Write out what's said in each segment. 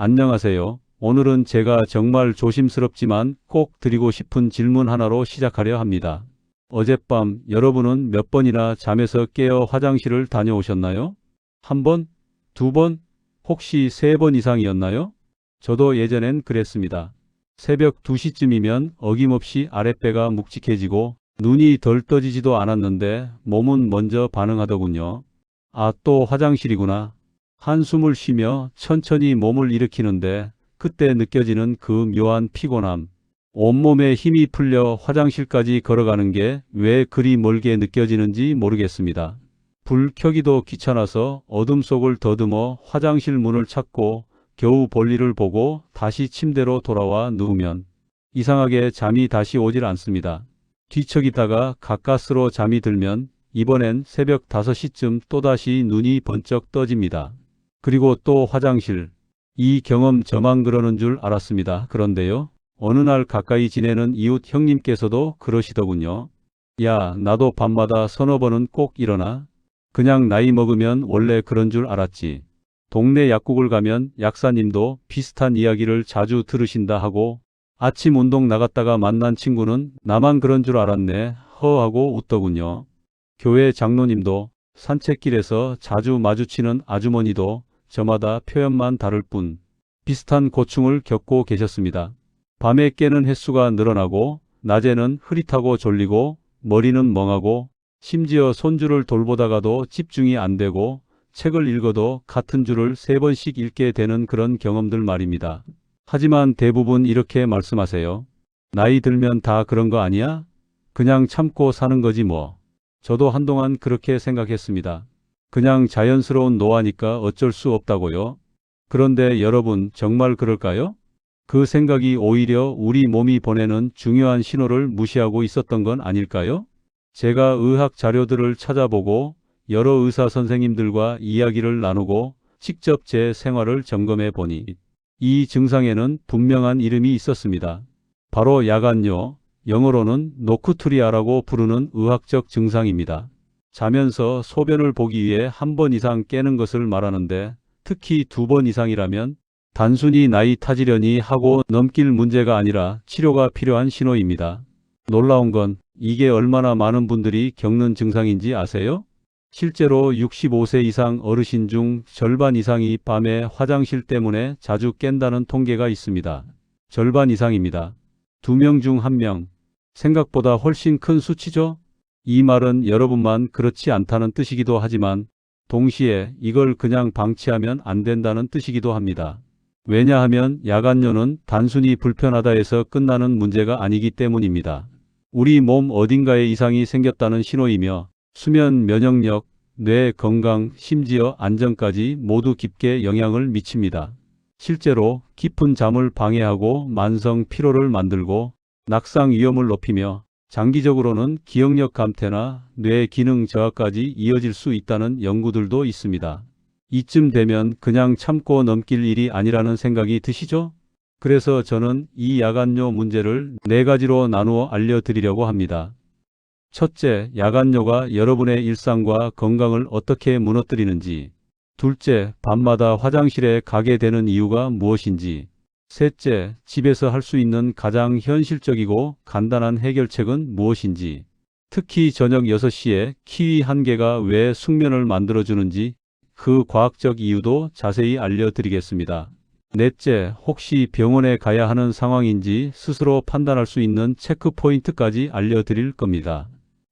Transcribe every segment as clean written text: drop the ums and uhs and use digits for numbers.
안녕하세요. 오늘은 제가 정말 조심스럽지만 꼭 드리고 싶은 질문 하나로 시작하려 합니다. 어젯밤 여러분은 몇 번이나 잠에서 깨어 화장실을 다녀오셨나요? 한 번? 두 번? 혹시 세 번 이상이었나요? 저도 예전엔 그랬습니다. 새벽 2시쯤이면 어김없이 아랫배가 묵직해지고 눈이 덜 떠지지도 않았는데 몸은 먼저 반응하더군요. 아, 또 화장실이구나. 한숨을 쉬며 천천히 몸을 일으키는데 그때 느껴지는 그 묘한 피곤함. 온몸에 힘이 풀려 화장실까지 걸어가는 게 왜 그리 멀게 느껴지는지 모르겠습니다. 불 켜기도 귀찮아서 어둠 속을 더듬어 화장실 문을 찾고 겨우 볼일을 보고 다시 침대로 돌아와 누우면 이상하게 잠이 다시 오질 않습니다. 뒤척이다가 가까스로 잠이 들면 이번엔 새벽 5시쯤 또다시 눈이 번쩍 떠집니다. 그리고 또 화장실. 이 경험 저만 그러는 줄 알았습니다. 그런데요. 어느 날 가까이 지내는 이웃 형님께서도 그러시더군요. 야, 나도 밤마다 서너 번은 꼭 일어나. 그냥 나이 먹으면 원래 그런 줄 알았지. 동네 약국을 가면 약사님도 비슷한 이야기를 자주 들으신다 하고 아침 운동 나갔다가 만난 친구는 나만 그런 줄 알았네 허하고 웃더군요. 교회 장로님도 산책길에서 자주 마주치는 아주머니도 저마다 표현만 다를 뿐 비슷한 고충을 겪고 계셨습니다. 밤에 깨는 횟수가 늘어나고 낮에는 흐릿하고 졸리고 머리는 멍하고 심지어 손주를 돌보다가도 집중이 안 되고 책을 읽어도 같은 줄을 3번씩 읽게 되는 그런 경험들 말입니다. 하지만 대부분 이렇게 말씀하세요. 나이 들면 다 그런 거 아니야? 그냥 참고 사는 거지 뭐. 저도 한동안 그렇게 생각했습니다. 그냥 자연스러운 노화니까 어쩔 수 없다고요. 그런데 여러분 정말 그럴까요? 그 생각이 오히려 우리 몸이 보내는 중요한 신호를 무시하고 있었던 건 아닐까요? 제가 의학 자료들을 찾아보고 여러 의사 선생님들과 이야기를 나누고 직접 제 생활을 점검해 보니 이 증상에는 분명한 이름이 있었습니다. 바로 야간뇨, 영어로는 노크투리아라고 부르는 의학적 증상입니다. 자면서 소변을 보기 위해 한 번 이상 깨는 것을 말하는데 특히 2번 이상이라면 단순히 나이 탓이려니 하고 넘길 문제가 아니라 치료가 필요한 신호입니다. 놀라운 건 이게 얼마나 많은 분들이 겪는 증상인지 아세요? 실제로 65세 이상 어르신 중 절반 이상이 밤에 화장실 때문에 자주 깬다는 통계가 있습니다. 절반 이상입니다. 2명 중 1명. 생각보다 훨씬 큰 수치죠? 이 말은 여러분만 그렇지 않다는 뜻이기도 하지만 동시에 이걸 그냥 방치하면 안 된다는 뜻이기도 합니다. 왜냐하면 야간뇨는 단순히 불편하다 해서 끝나는 문제가 아니기 때문입니다. 우리 몸 어딘가에 이상이 생겼다는 신호이며 수면 면역력, 뇌 건강, 심지어 안전까지 모두 깊게 영향을 미칩니다. 실제로 깊은 잠을 방해하고 만성 피로를 만들고 낙상 위험을 높이며 장기적으로는 기억력 감퇴나 뇌 기능 저하까지 이어질 수 있다는 연구들도 있습니다. 이쯤 되면 그냥 참고 넘길 일이 아니라는 생각이 드시죠? 그래서 저는 이 야간뇨 문제를 4가지로 나누어 알려드리려고 합니다. 첫째, 야간뇨가 여러분의 일상과 건강을 어떻게 무너뜨리는지. 둘째, 밤마다 화장실에 가게 되는 이유가 무엇인지. 셋째, 집에서 할 수 있는 가장 현실적이고 간단한 해결책은 무엇인지. 특히 저녁 6시에 키위 1개가 왜 숙면을 만들어주는지 그 과학적 이유도 자세히 알려드리겠습니다. 넷째, 혹시 병원에 가야 하는 상황인지 스스로 판단할 수 있는 체크 포인트까지 알려드릴 겁니다.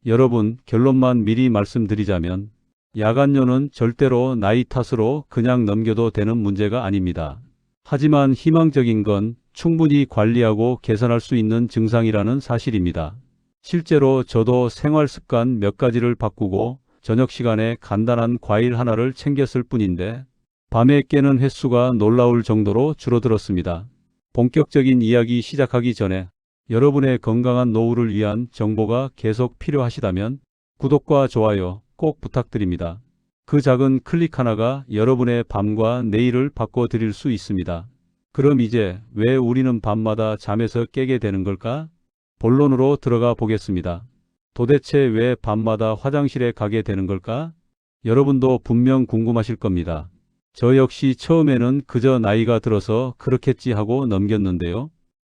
여러분, 결론만 미리 말씀드리자면 야간뇨는 절대로 나이 탓으로 그냥 넘겨도 되는 문제가 아닙니다. 하지만 희망적인 건 충분히 관리하고 개선할 수 있는 증상이라는 사실입니다. 실제로 저도 생활 습관 몇 가지를 바꾸고 저녁 시간에 간단한 과일 하나를 챙겼을 뿐인데 밤에 깨는 횟수가 놀라울 정도로 줄어들었습니다. 본격적인 이야기 시작하기 전에 여러분의 건강한 노후를 위한 정보가 계속 필요하시다면 구독과 좋아요 꼭 부탁드립니다. 그 작은 클릭 하나가 여러분의 밤과 내일을 바꿔드릴 수 있습니다. 그럼 이제 왜 우리는 밤마다 잠에서 깨게 되는 걸까? 본론으로 들어가 보겠습니다. 도대체 왜 밤마다 화장실에 가게 되는 걸까? 여러분도 분명 궁금하실 겁니다. 저 역시 처음에는 그저 나이가 들어서 그렇겠지 하고 넘겼는데요.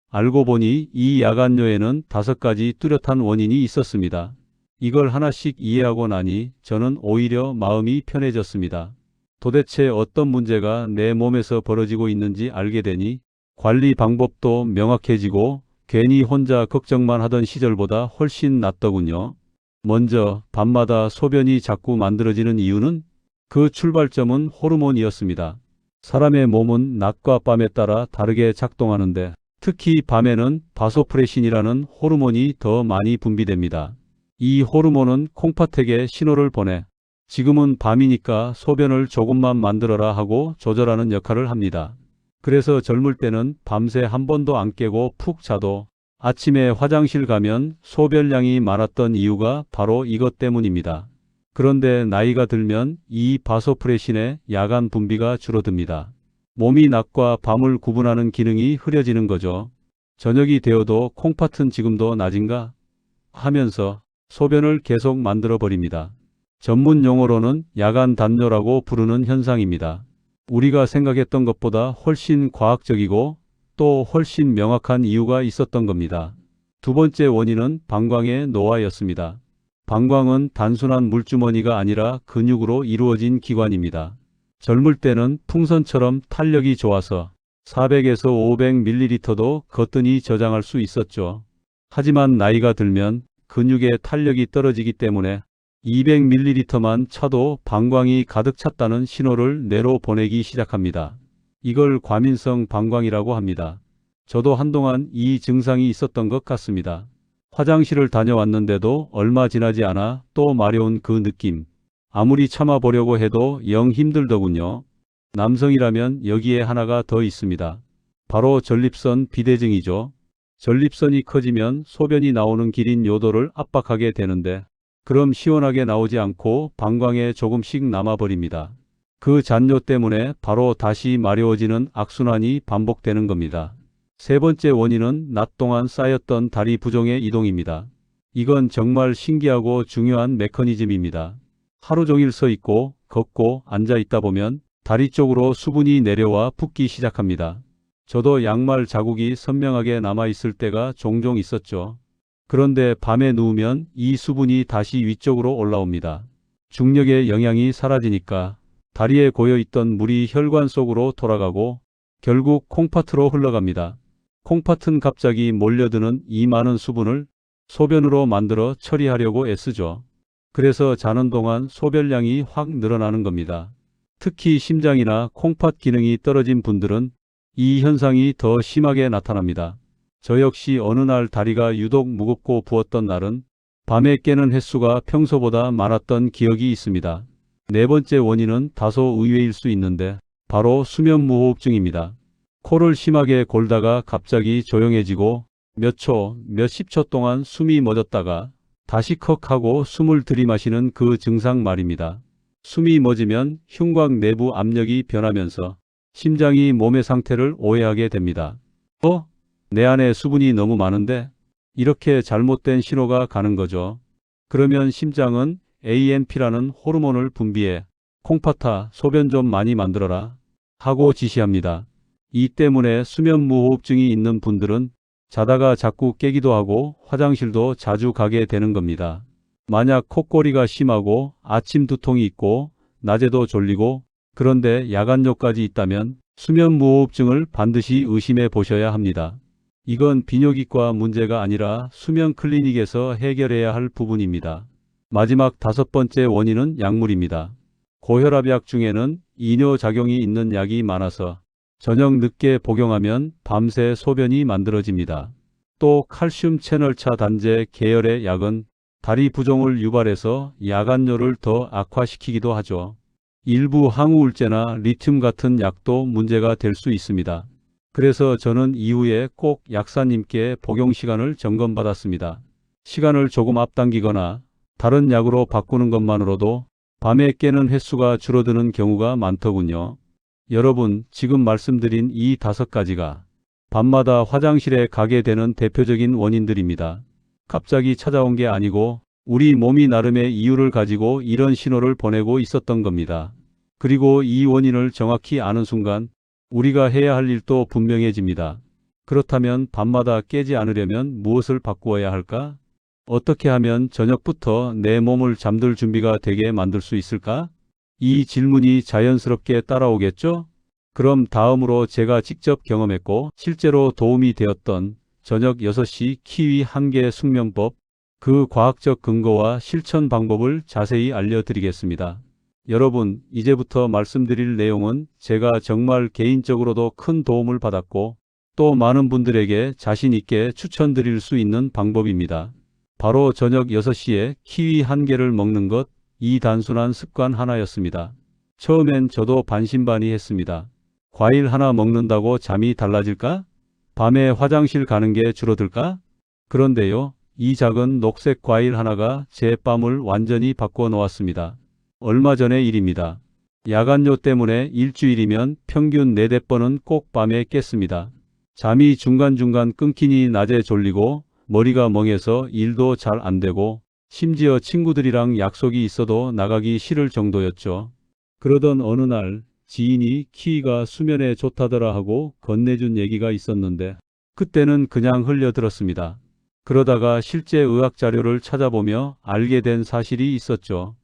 알고 보니 이 야간뇨에는 5가지 뚜렷한 원인이 있었습니다. 이걸 하나씩 이해하고 나니 저는 오히려 마음이 편해졌습니다. 도대체 어떤 문제가 내 몸에서 벌어지고 있는지 알게 되니 관리 방법도 명확해지고 괜히 혼자 걱정만 하던 시절보다 훨씬 낫더군요. 먼저 밤마다 소변이 자꾸 만들어지는 이유는 그 출발점은 호르몬이었습니다. 사람의 몸은 낮과 밤에 따라 다르게 작동하는데 특히 밤에는 바소프레신이라는 호르몬이 더 많이 분비됩니다. 이 호르몬은 콩팥에게 신호를 보내 지금은 밤이니까 소변을 조금만 만들어라 하고 조절하는 역할을 합니다. 그래서 젊을 때는 밤새 한 번도 안 깨고 푹 자도 아침에 화장실 가면 소변량이 많았던 이유가 바로 이것 때문입니다. 그런데 나이가 들면 이 바소프레신의 야간 분비가 줄어듭니다. 몸이 낮과 밤을 구분하는 기능이 흐려지는 거죠. 저녁이 되어도 콩팥은 지금도 낮인가 하면서 소변을 계속 만들어 버립니다. 전문 용어로는 야간 단뇨라고 부르는 현상입니다. 우리가 생각했던 것보다 훨씬 과학적이고 또 훨씬 명확한 이유가 있었던 겁니다. 두 번째 원인은 방광의 노화였습니다. 방광은 단순한 물주머니가 아니라 근육으로 이루어진 기관입니다. 젊을 때는 풍선처럼 탄력이 좋아서 400에서 500ml도 거뜬히 저장할 수 있었죠. 하지만 나이가 들면 근육의 탄력이 떨어지기 때문에 200ml만 차도 방광이 가득 찼다는 신호를 뇌로 보내기 시작합니다. 이걸 과민성 방광이라고 합니다. 저도 한동안 이 증상이 있었던 것 같습니다. 화장실을 다녀왔는데도 얼마 지나지 않아 또 마려운 그 느낌. 아무리 참아보려고 해도 영 힘들더군요. 남성이라면 여기에 하나가 더 있습니다. 바로 전립선 비대증이죠. 전립선이 커지면 소변이 나오는 길인 요도를 압박하게 되는데 그럼 시원하게 나오지 않고 방광에 조금씩 남아버립니다. 그 잔뇨 때문에 바로 다시 마려워지는 악순환이 반복되는 겁니다. 세 번째 원인은 낮 동안 쌓였던 다리 부종의 이동입니다. 이건 정말 신기하고 중요한 메커니즘입니다. 하루 종일 서 있고 걷고 앉아 있다 보면 다리 쪽으로 수분이 내려와 붓기 시작합니다. 저도 양말 자국이 선명하게 남아 있을 때가 종종 있었죠. 그런데 밤에 누우면 이 수분이 다시 위쪽으로 올라옵니다. 중력의 영향이 사라지니까 다리에 고여있던 물이 혈관 속으로 돌아가고 결국 콩팥으로 흘러갑니다. 콩팥은 갑자기 몰려드는 이 많은 수분을 소변으로 만들어 처리하려고 애쓰죠. 그래서 자는 동안 소변량이 확 늘어나는 겁니다. 특히 심장이나 콩팥 기능이 떨어진 분들은 이 현상이 더 심하게 나타납니다. 저 역시 어느 날 다리가 유독 무겁고 부었던 날은 밤에 깨는 횟수가 평소보다 많았던 기억이 있습니다. 네 번째 원인은 다소 의외일 수 있는데 바로 수면무호흡증입니다. 코를 심하게 골다가 갑자기 조용해지고 몇 초, 몇십 초 동안 숨이 멎었다가 다시 컥 하고 숨을 들이마시는 그 증상 말입니다. 숨이 멎으면 흉곽 내부 압력이 변하면서 심장이 몸의 상태를 오해하게 됩니다. 내 안에 수분이 너무 많은데? 이렇게 잘못된 신호가 가는 거죠. 그러면 심장은 ANP라는 호르몬을 분비해 콩팥아 소변 좀 많이 만들어라 하고 지시합니다. 이 때문에 수면무호흡증이 있는 분들은 자다가 자꾸 깨기도 하고 화장실도 자주 가게 되는 겁니다. 만약 콧거리가 심하고 아침 두통이 있고 낮에도 졸리고 그런데 야간뇨까지 있다면 수면무호흡증을 반드시 의심해 보셔야 합니다. 이건 비뇨기과 문제가 아니라 수면 클리닉에서 해결해야 할 부분입니다. 마지막 5번째 원인은 약물입니다. 고혈압약 중에는 이뇨작용이 있는 약이 많아서 저녁 늦게 복용하면 밤새 소변이 만들어집니다. 또 칼슘 채널차 단제 계열의 약은 다리 부종을 유발해서 야간뇨를 더 악화시키기도 하죠. 일부 항우울제나 리튬 같은 약도 문제가 될 수 있습니다. 그래서 저는 이후에 꼭 약사님께 복용 시간을 점검받았습니다. 시간을 조금 앞당기거나 다른 약으로 바꾸는 것만으로도 밤에 깨는 횟수가 줄어드는 경우가 많더군요. 여러분, 지금 말씀드린 이 5가지가 밤마다 화장실에 가게 되는 대표적인 원인들입니다. 갑자기 찾아온 게 아니고 우리 몸이 나름의 이유를 가지고 이런 신호를 보내고 있었던 겁니다. 그리고 이 원인을 정확히 아는 순간 우리가 해야 할 일도 분명해집니다. 그렇다면 밤마다 깨지 않으려면 무엇을 바꾸어야 할까? 어떻게 하면 저녁부터 내 몸을 잠들 준비가 되게 만들 수 있을까? 이 질문이 자연스럽게 따라오겠죠? 그럼 다음으로 제가 직접 경험했고 실제로 도움이 되었던 저녁 6시 키위 한 개 숙면법, 그 과학적 근거와 실천 방법을 자세히 알려드리겠습니다. 여러분, 이제부터 말씀드릴 내용은 제가 정말 개인적으로도 큰 도움을 받았고 또 많은 분들에게 자신 있게 추천드릴 수 있는 방법입니다. 바로 저녁 6시에 키위 한 개를 먹는 것, 이 단순한 습관 하나였습니다. 처음엔 저도 반신반의했습니다. 과일 하나 먹는다고 잠이 달라질까? 밤에 화장실 가는 게 줄어들까? 그런데요, 이 작은 녹색 과일 하나가 제 밤을 완전히 바꿔 놓았습니다. 얼마 전의 일입니다. 야간요 때문에 일주일이면 평균 4-5번은 꼭 밤에 깼습니다. 잠이 중간중간 끊기니 낮에 졸리고 머리가 멍해서 일도 잘 안 되고 심지어 친구들이랑 약속이 있어도 나가기 싫을 정도였죠. 그러던 어느 날 지인이 키위가 수면에 좋다더라 하고 건네준 얘기가 있었는데 그때는 그냥 흘려들었습니다. 그러다가 실제 의학 자료를 찾아보며 알게 된 사실이 있었죠.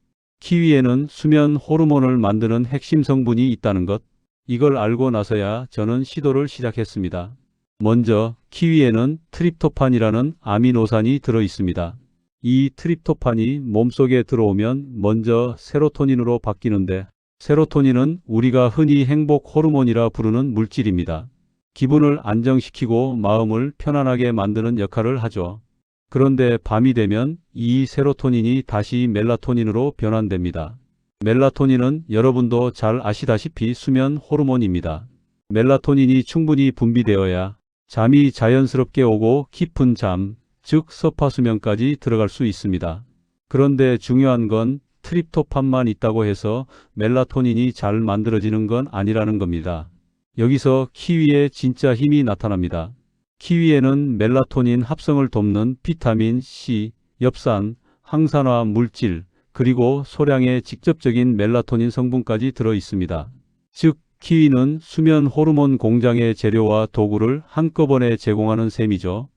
키위에는 수면 호르몬을 만드는 핵심 성분이 있다는 것. 이걸 알고 나서야 저는 시도를 시작했습니다. 먼저 키위에는 트립토판이라는 아미노산이 들어 있습니다. 이 트립토판이 몸속에 들어오면 먼저 세로토닌으로 바뀌는데 세로토닌은 우리가 흔히 행복 호르몬이라 부르는 물질입니다. 기분을 안정시키고 마음을 편안하게 만드는 역할을 하죠. 그런데 밤이 되면 이 세로토닌이 다시 멜라토닌으로 변환됩니다. 멜라토닌은 여러분도 잘 아시다시피 수면 호르몬입니다. 멜라토닌이 충분히 분비되어야 잠이 자연스럽게 오고 깊은 잠, 즉 서파수면까지 들어갈 수 있습니다. 그런데 중요한 건 트립토판만 있다고 해서 멜라토닌이 잘 만들어지는 건 아니라는 겁니다. 여기서 키위의 진짜 힘이 나타납니다. 키위에는 멜라토닌 합성을 돕는 비타민 C, 엽산, 항산화 물질, 그리고 소량의 직접적인 멜라토닌 성분까지 들어 있습니다. 즉, 키위는 수면 호르몬 공장의 재료와 도구를 한꺼번에 제공하는 셈이죠.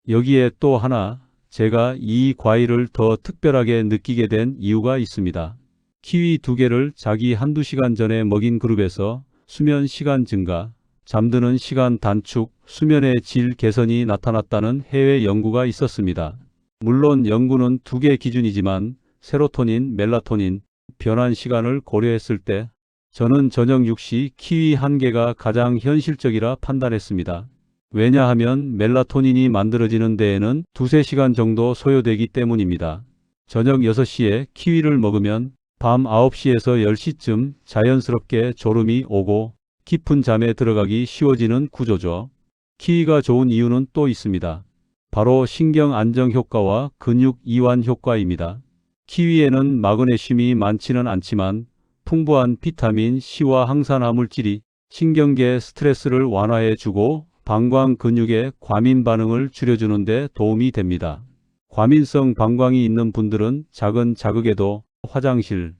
여기에 또 하나, 제가 이 과일을 더 특별하게 느끼게 된 이유가 있습니다. 키위 2개를 자기 1-2시간 전에 먹인 그룹에서 수면 시간 증가, 잠드는 시간 단축, 수면의 질 개선이 나타났다는 해외 연구가 있었습니다. 물론 연구는 2개 기준이지만 세로토닌, 멜라토닌 변환 시간을 고려했을 때 저는 저녁 6시 키위 한 개가 가장 현실적이라 판단했습니다. 왜냐하면 멜라토닌이 만들어지는 데에는 2-3시간 정도 소요되기 때문입니다. 저녁 6시에 키위를 먹으면 밤 9시에서 10시쯤 자연스럽게 졸음이 오고 깊은 잠에 들어가기 쉬워지는 구조죠. 키위가 좋은 이유는 또 있습니다. 바로 신경 안정 효과와 근육 이완 효과입니다. 키위에는 마그네슘이 많지는 않지만 풍부한 비타민 C와 항산화 물질이 신경계 스트레스를 완화해주고 방광 근육의 과민 반응을 줄여주는 데 도움이 됩니다. 과민성 방광이 있는 분들은 작은 자극에도 화장실,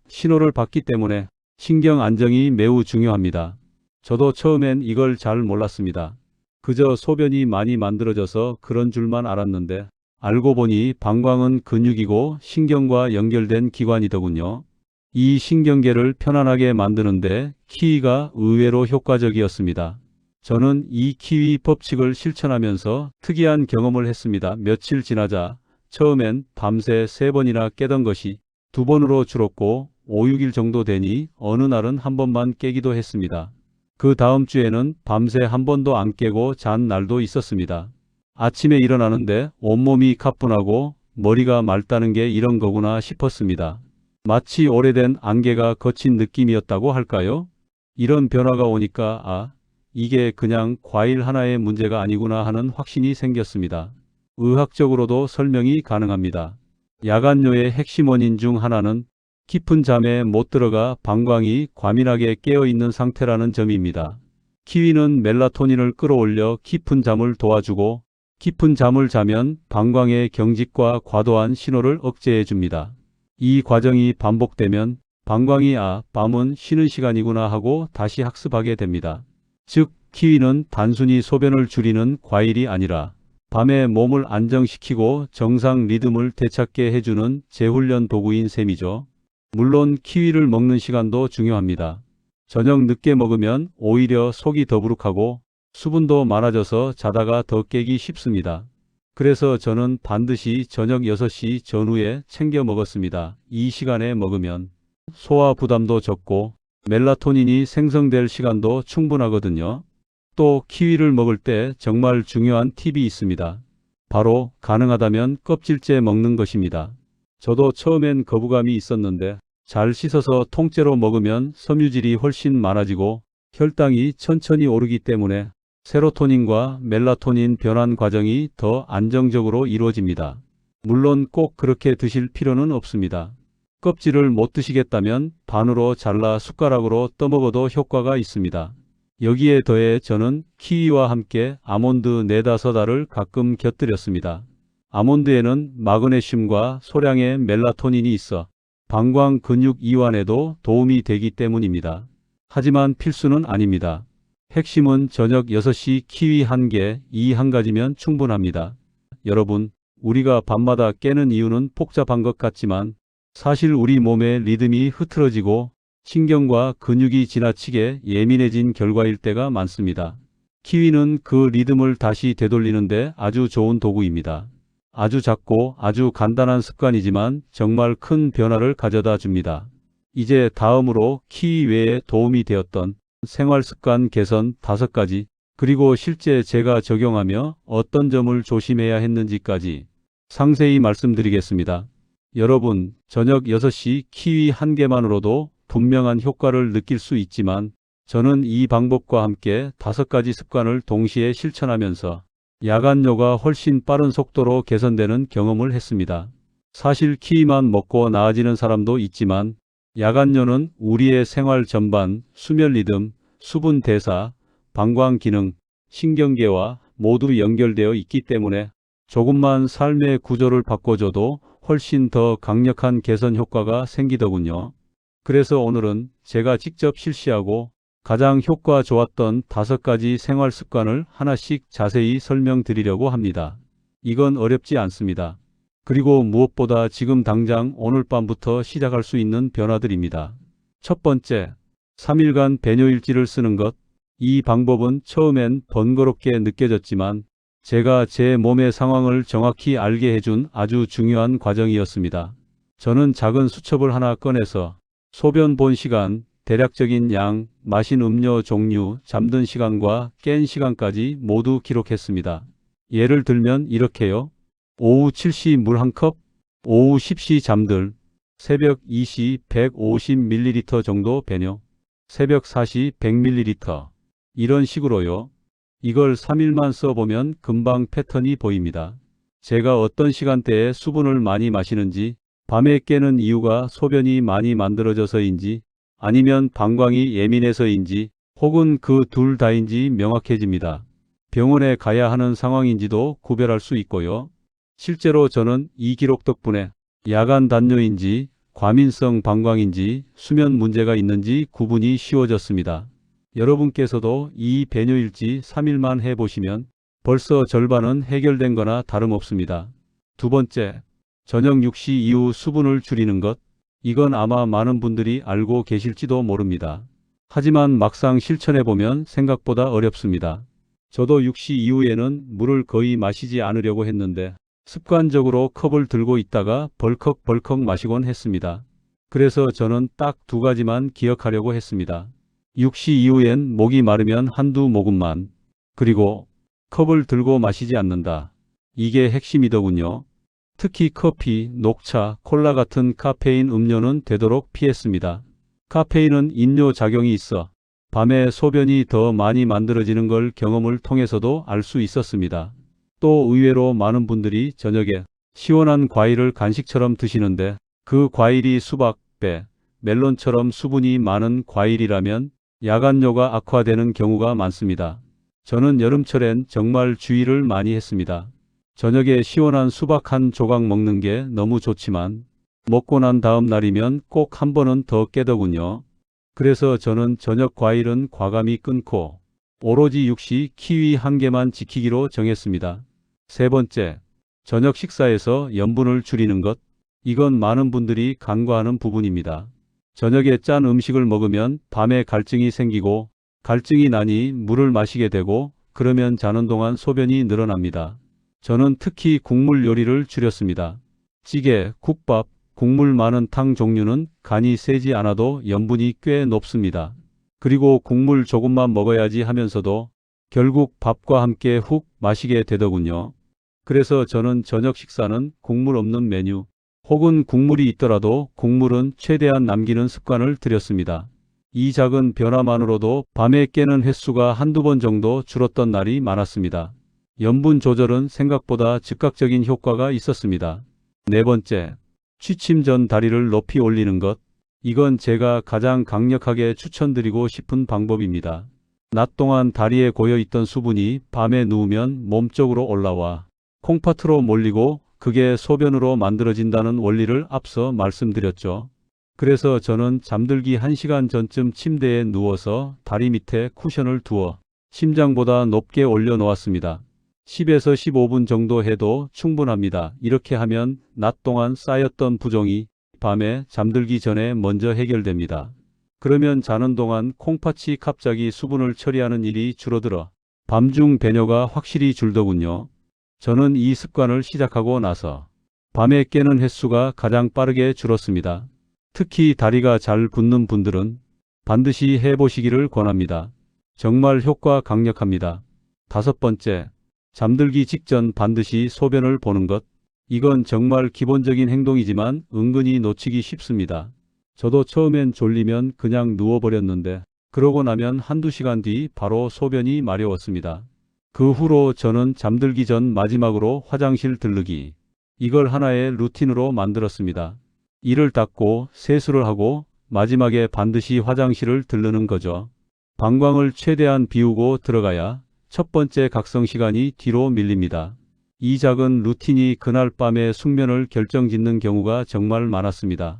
신호를 받기 때문에 신경 안정이 매우 중요합니다. 저도 처음엔 이걸 잘 몰랐습니다. 그저 소변이 많이 만들어져서 그런 줄만 알았는데 알고 보니 방광은 근육이고 신경과 연결된 기관이더군요. 이 신경계를 편안하게 만드는데 키위가 의외로 효과적이었습니다. 저는 이 키위 법칙을 실천하면서 특이한 경험을 했습니다. 며칠 지나자 처음엔 밤새 3번이나 깨던 것이 2번으로 줄었고 5-6일 정도 되니 어느 날은 1번만 깨기도 했습니다. 그 다음 주에는 밤새 1번도 안 깨고 잔 날도 있었습니다. 아침에 일어나는데 온몸이 가뿐하고 머리가 맑다는 게 이런 거구나 싶었습니다. 마치 오래된 안개가 거친 느낌이었다고 할까요? 이런 변화가 오니까 이게 그냥 과일 하나의 문제가 아니구나 하는 확신이 생겼습니다. 의학적으로도 설명이 가능합니다. 야간뇨의 핵심 원인 중 하나는 깊은 잠에 못 들어가 방광이 과민하게 깨어있는 상태라는 점입니다. 키위는 멜라토닌을 끌어올려 깊은 잠을 도와주고 깊은 잠을 자면 방광의 경직과 과도한 신호를 억제해 줍니다. 이 과정이 반복되면 방광이 밤은 쉬는 시간이구나 하고 다시 학습하게 됩니다. 즉, 키위는 단순히 소변을 줄이는 과일이 아니라 밤에 몸을 안정시키고 정상 리듬을 되찾게 해주는 재훈련 도구인 셈이죠. 물론 키위를 먹는 시간도 중요합니다. 저녁 늦게 먹으면 오히려 속이 더부룩하고 수분도 많아져서 자다가 더 깨기 쉽습니다. 그래서 저는 반드시 저녁 6시 전후에 챙겨 먹었습니다. 이 시간에 먹으면 소화 부담도 적고 멜라토닌이 생성될 시간도 충분하거든요. 또 키위를 먹을 때 정말 중요한 팁이 있습니다. 바로 가능하다면 껍질째 먹는 것입니다. 저도 처음엔 거부감이 있었는데 잘 씻어서 통째로 먹으면 섬유질이 훨씬 많아지고 혈당이 천천히 오르기 때문에 세로토닌과 멜라토닌 변환 과정이 더 안정적으로 이루어집니다. 물론 꼭 그렇게 드실 필요는 없습니다. 껍질을 못 드시겠다면 반으로 잘라 숟가락으로 떠먹어도 효과가 있습니다. 여기에 더해 저는 키위와 함께 아몬드 4~5알을 가끔 곁들였습니다. 아몬드에는 마그네슘과 소량의 멜라토닌이 있어 방광 근육 이완에도 도움이 되기 때문입니다. 하지만 필수는 아닙니다. 핵심은 저녁 6시 키위 1개, 이 한 가지면 충분합니다. 여러분, 우리가 밤마다 깨는 이유는 복잡한 것 같지만 사실 우리 몸의 리듬이 흐트러지고 신경과 근육이 지나치게 예민해진 결과일 때가 많습니다. 키위는 그 리듬을 다시 되돌리는데 아주 좋은 도구입니다. 아주 작고 아주 간단한 습관이지만 정말 큰 변화를 가져다 줍니다. 이제 다음으로 키위 외에 도움이 되었던 생활습관 개선 5가지, 그리고 실제 제가 적용하며 어떤 점을 조심해야 했는지까지 상세히 말씀드리겠습니다. 여러분, 저녁 6시 키위 1개만으로도 분명한 효과를 느낄 수 있지만 저는 이 방법과 함께 5가지 습관을 동시에 실천하면서 야간뇨가 훨씬 빠른 속도로 개선되는 경험을 했습니다. 사실 키위만 먹고 나아지는 사람도 있지만 야간뇨는 우리의 생활 전반, 수면 리듬, 수분 대사, 방광 기능, 신경계와 모두 연결되어 있기 때문에 조금만 삶의 구조를 바꿔줘도 훨씬 더 강력한 개선 효과가 생기더군요. 그래서 오늘은 제가 직접 실시하고 가장 효과 좋았던 5가지 생활 습관을 하나씩 자세히 설명드리려고 합니다. 이건 어렵지 않습니다. 그리고 무엇보다 지금 당장 오늘 밤부터 시작할 수 있는 변화들입니다. 첫 번째, 3일간 배뇨일지를 쓰는 것. 이 방법은 처음엔 번거롭게 느껴졌지만 제가 제 몸의 상황을 정확히 알게 해준 아주 중요한 과정이었습니다. 저는 작은 수첩을 하나 꺼내서 소변 본 시간, 대략적인 양, 마신 음료 종류, 잠든 시간과 깬 시간까지 모두 기록했습니다. 예를 들면 이렇게요. 오후 7시 물 1컵, 오후 10시 잠들, 새벽 2시 150ml 정도 배뇨, 새벽 4시 100ml. 이런 식으로요. 이걸 3일만 써보면 금방 패턴이 보입니다. 제가 어떤 시간대에 수분을 많이 마시는지, 밤에 깨는 이유가 소변이 많이 만들어져서인지 아니면 방광이 예민해서인지 혹은 그 둘 다인지 명확해집니다. 병원에 가야 하는 상황인지도 구별할 수 있고요. 실제로 저는 이 기록 덕분에 야간 단뇨인지 과민성 방광인지 수면 문제가 있는지 구분이 쉬워졌습니다. 여러분께서도 이 배뇨일지 3일만 해보시면 벌써 절반은 해결된 거나 다름없습니다. 두 번째, 저녁 6시 이후 수분을 줄이는 것. 이건 아마 많은 분들이 알고 계실지도 모릅니다. 하지만 막상 실천해보면 생각보다 어렵습니다. 저도 6시 이후에는 물을 거의 마시지 않으려고 했는데 습관적으로 컵을 들고 있다가 벌컥벌컥 마시곤 했습니다. 그래서 저는 딱 2가지만 기억하려고 했습니다. 6시 이후엔 목이 마르면 한두 모금만, 그리고 컵을 들고 마시지 않는다. 이게 핵심이더군요. 특히 커피, 녹차, 콜라 같은 카페인 음료는 되도록 피했습니다. 카페인은 인뇨 작용이 있어 밤에 소변이 더 많이 만들어지는 걸 경험을 통해서도 알 수 있었습니다. 또 의외로 많은 분들이 저녁에 시원한 과일을 간식처럼 드시는데 그 과일이 수박, 배, 멜론처럼 수분이 많은 과일이라면 야간뇨가 악화되는 경우가 많습니다. 저는 여름철엔 정말 주의를 많이 했습니다. 저녁에 시원한 수박 한 조각 먹는 게 너무 좋지만 먹고 난 다음 날이면 꼭 한 번은 더 깨더군요. 그래서 저는 저녁 과일은 과감히 끊고 오로지 육시 키위 한 개만 지키기로 정했습니다. 세 번째, 저녁 식사에서 염분을 줄이는 것. 이건 많은 분들이 간과하는 부분입니다. 저녁에 짠 음식을 먹으면 밤에 갈증이 생기고 갈증이 나니 물을 마시게 되고 그러면 자는 동안 소변이 늘어납니다. 저는 특히 국물 요리를 줄였습니다. 찌개, 국밥, 국물 많은 탕 종류는 간이 세지 않아도 염분이 꽤 높습니다. 그리고 국물 조금만 먹어야지 하면서도 결국 밥과 함께 훅 마시게 되더군요. 그래서 저는 저녁 식사는 국물 없는 메뉴, 혹은 국물이 있더라도 국물은 최대한 남기는 습관을 들였습니다. 이 작은 변화만으로도 밤에 깨는 횟수가 한두 번 정도 줄었던 날이 많았습니다. 염분 조절은 생각보다 즉각적인 효과가 있었습니다. 네 번째, 취침 전 다리를 높이 올리는 것. 이건 제가 가장 강력하게 추천드리고 싶은 방법입니다. 낮 동안 다리에 고여있던 수분이 밤에 누우면 몸쪽으로 올라와 콩팥으로 몰리고 그게 소변으로 만들어진다는 원리를 앞서 말씀드렸죠. 그래서 저는 잠들기 1시간 전쯤 침대에 누워서 다리 밑에 쿠션을 두어 심장보다 높게 올려 놓았습니다. 10에서 15분 정도 해도 충분합니다. 이렇게 하면 낮 동안 쌓였던 부종이 밤에 잠들기 전에 먼저 해결됩니다. 그러면 자는 동안 콩팥이 갑자기 수분을 처리하는 일이 줄어들어 밤중 배뇨가 확실히 줄더군요. 저는 이 습관을 시작하고 나서 밤에 깨는 횟수가 가장 빠르게 줄었습니다. 특히 다리가 잘 붓는 분들은 반드시 해보시기를 권합니다. 정말 효과 강력합니다. 다섯 번째, 잠들기 직전 반드시 소변을 보는 것. 이건 정말 기본적인 행동이지만 은근히 놓치기 쉽습니다. 저도 처음엔 졸리면 그냥 누워버렸는데 그러고 나면 한두 시간 뒤 바로 소변이 마려웠습니다. 그 후로 저는 잠들기 전 마지막으로 화장실 들르기. 이걸 하나의 루틴으로 만들었습니다. 이를 닦고 세수를 하고 마지막에 반드시 화장실을 들르는 거죠. 방광을 최대한 비우고 들어가야 첫 번째 각성 시간이 뒤로 밀립니다. 이 작은 루틴이 그날 밤의 숙면을 결정짓는 경우가 정말 많았습니다.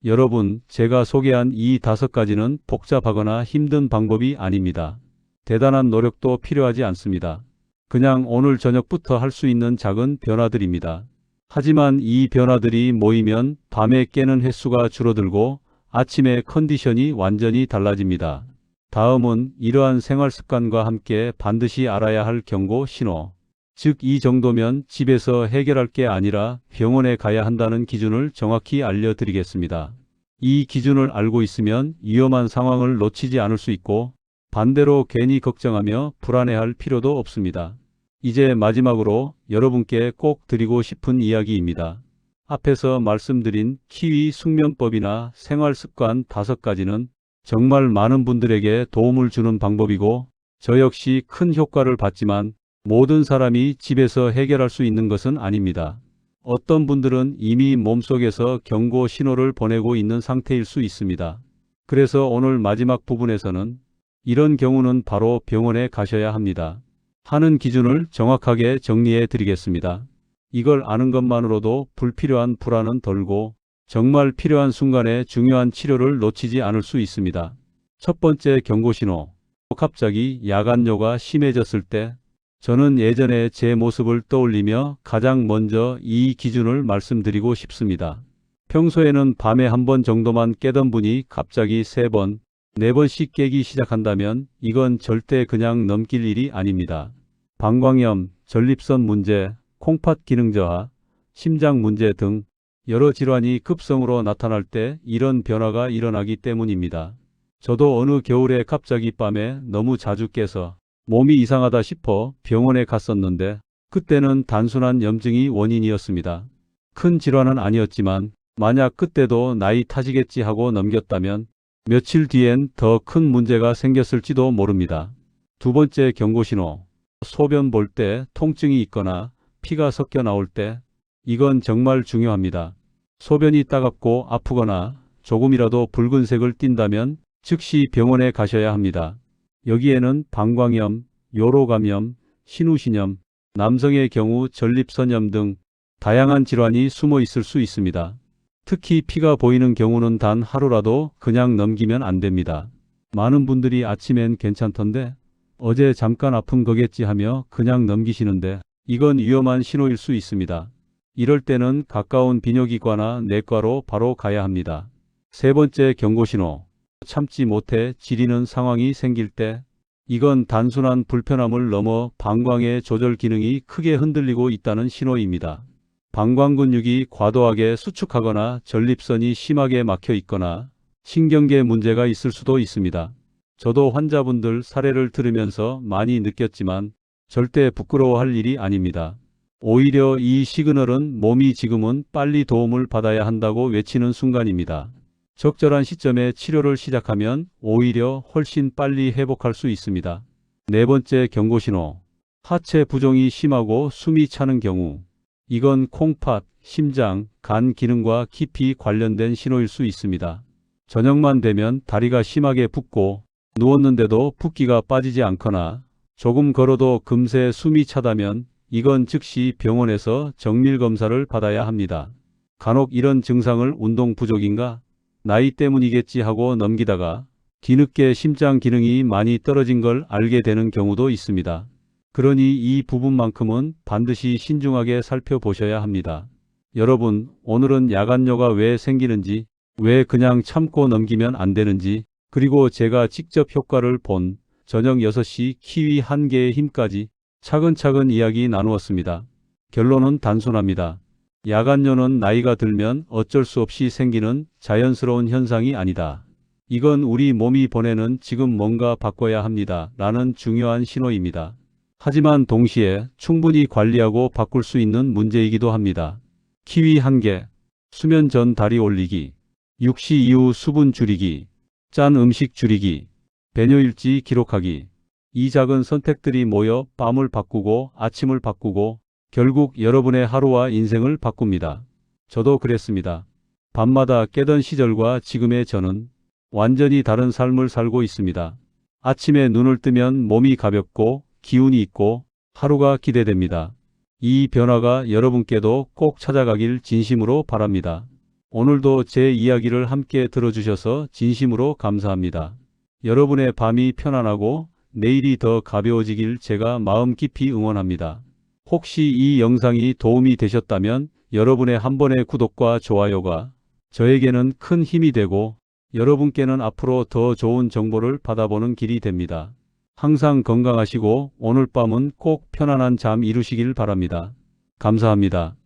여러분, 제가 소개한 이 5가지는 복잡하거나 힘든 방법이 아닙니다. 대단한 노력도 필요하지 않습니다. 그냥 오늘 저녁부터 할 수 있는 작은 변화들입니다. 하지만 이 변화들이 모이면 밤에 깨는 횟수가 줄어들고 아침의 컨디션이 완전히 달라집니다. 다음은 이러한 생활 습관과 함께 반드시 알아야 할 경고 신호. 즉, 이 정도면 집에서 해결할 게 아니라 병원에 가야 한다는 기준을 정확히 알려드리겠습니다. 이 기준을 알고 있으면 위험한 상황을 놓치지 않을 수 있고 반대로 괜히 걱정하며 불안해할 필요도 없습니다. 이제 마지막으로 여러분께 꼭 드리고 싶은 이야기입니다. 앞에서 말씀드린 키위 숙면법이나 생활습관 5가지는 정말 많은 분들에게 도움을 주는 방법이고 저 역시 큰 효과를 봤지만 모든 사람이 집에서 해결할 수 있는 것은 아닙니다. 어떤 분들은 이미 몸속에서 경고 신호를 보내고 있는 상태일 수 있습니다. 그래서 오늘 마지막 부분에서는 이런 경우는 바로 병원에 가셔야 합니다. 하는 기준을 정확하게 정리해 드리겠습니다. 이걸 아는 것만으로도 불필요한 불안은 덜고 정말 필요한 순간에 중요한 치료를 놓치지 않을 수 있습니다. 첫 번째 경고신호. 갑자기 야간뇨가 심해졌을 때 저는 예전에 제 모습을 떠올리며 가장 먼저 이 기준을 말씀드리고 싶습니다. 평소에는 밤에 한 번 정도만 깨던 분이 갑자기 3번, 4번씩 깨기 시작한다면 이건 절대 그냥 넘길 일이 아닙니다. 방광염, 전립선 문제, 콩팥 기능 저하, 심장 문제 등 여러 질환이 급성으로 나타날 때 이런 변화가 일어나기 때문입니다. 저도 어느 겨울에 갑자기 밤에 너무 자주 깨서 몸이 이상하다 싶어 병원에 갔었는데 그때는 단순한 염증이 원인이었습니다. 큰 질환은 아니었지만 만약 그때도 나이 타지겠지 하고 넘겼다면 며칠 뒤엔 더 큰 문제가 생겼을지도 모릅니다. 두 번째 경고신호. 소변 볼 때 통증이 있거나 피가 섞여 나올 때 이건 정말 중요합니다. 소변이 따갑고 아프거나 조금이라도 붉은색을 띈다면 즉시 병원에 가셔야 합니다. 여기에는 방광염, 요로감염, 신우신염, 남성의 경우 전립선염 등 다양한 질환이 숨어 있을 수 있습니다. 특히 피가 보이는 경우는 단 하루라도 그냥 넘기면 안 됩니다. 많은 분들이 아침엔 괜찮던데 어제 잠깐 아픈 거겠지 하며 그냥 넘기시는데 이건 위험한 신호일 수 있습니다. 이럴 때는 가까운 비뇨기과나 내과로 바로 가야 합니다. 세 번째 경고신호. 참지 못해 지리는 상황이 생길 때 이건 단순한 불편함을 넘어 방광의 조절 기능이 크게 흔들리고 있다는 신호입니다. 방광 근육이 과도하게 수축하거나 전립선이 심하게 막혀 있거나 신경계 문제가 있을 수도 있습니다. 저도 환자분들 사례를 들으면서 많이 느꼈지만 절대 부끄러워할 일이 아닙니다. 오히려 이 시그널은 몸이 지금은 빨리 도움을 받아야 한다고 외치는 순간입니다. 적절한 시점에 치료를 시작하면 오히려 훨씬 빨리 회복할 수 있습니다. 네 번째 경고신호. 하체 부종이 심하고 숨이 차는 경우. 이건 콩팥, 심장, 간 기능과 깊이 관련된 신호일 수 있습니다. 저녁만 되면 다리가 심하게 붓고 누웠는데도 붓기가 빠지지 않거나 조금 걸어도 금세 숨이 차다면 이건 즉시 병원에서 정밀검사를 받아야 합니다. 간혹 이런 증상을 운동 부족인가? 나이 때문이겠지 하고 넘기다가 뒤늦게 심장 기능이 많이 떨어진 걸 알게 되는 경우도 있습니다. 그러니 이 부분만큼은 반드시 신중하게 살펴보셔야 합니다. 여러분, 오늘은 야간뇨가 왜 생기는지, 왜 그냥 참고 넘기면 안 되는지, 그리고 제가 직접 효과를 본 저녁 6시 키위 1개의 힘까지 차근차근 이야기 나누었습니다. 결론은 단순합니다. 야간뇨는 나이가 들면 어쩔 수 없이 생기는 자연스러운 현상이 아니다. 이건 우리 몸이 보내는 지금 뭔가 바꿔야 합니다. 라는 중요한 신호입니다. 하지만 동시에 충분히 관리하고 바꿀 수 있는 문제이기도 합니다. 키위 1개, 수면 전 다리 올리기, 육시 이후 수분 줄이기, 짠 음식 줄이기, 배뇨일지 기록하기. 이 작은 선택들이 모여 밤을 바꾸고 아침을 바꾸고 결국 여러분의 하루와 인생을 바꿉니다. 저도 그랬습니다. 밤마다 깨던 시절과 지금의 저는 완전히 다른 삶을 살고 있습니다. 아침에 눈을 뜨면 몸이 가볍고 기운이 있고 하루가 기대됩니다. 이 변화가 여러분께도 꼭 찾아가길 진심으로 바랍니다. 오늘도 제 이야기를 함께 들어주셔서 진심으로 감사합니다. 여러분의 밤이 편안하고 내일이 더 가벼워지길 제가 마음 깊이 응원합니다. 혹시 이 영상이 도움이 되셨다면 여러분의 한 번의 구독과 좋아요가 저에게는 큰 힘이 되고 여러분께는 앞으로 더 좋은 정보를 받아보는 길이 됩니다. 항상 건강하시고 오늘 밤은 꼭 편안한 잠 이루시길 바랍니다. 감사합니다.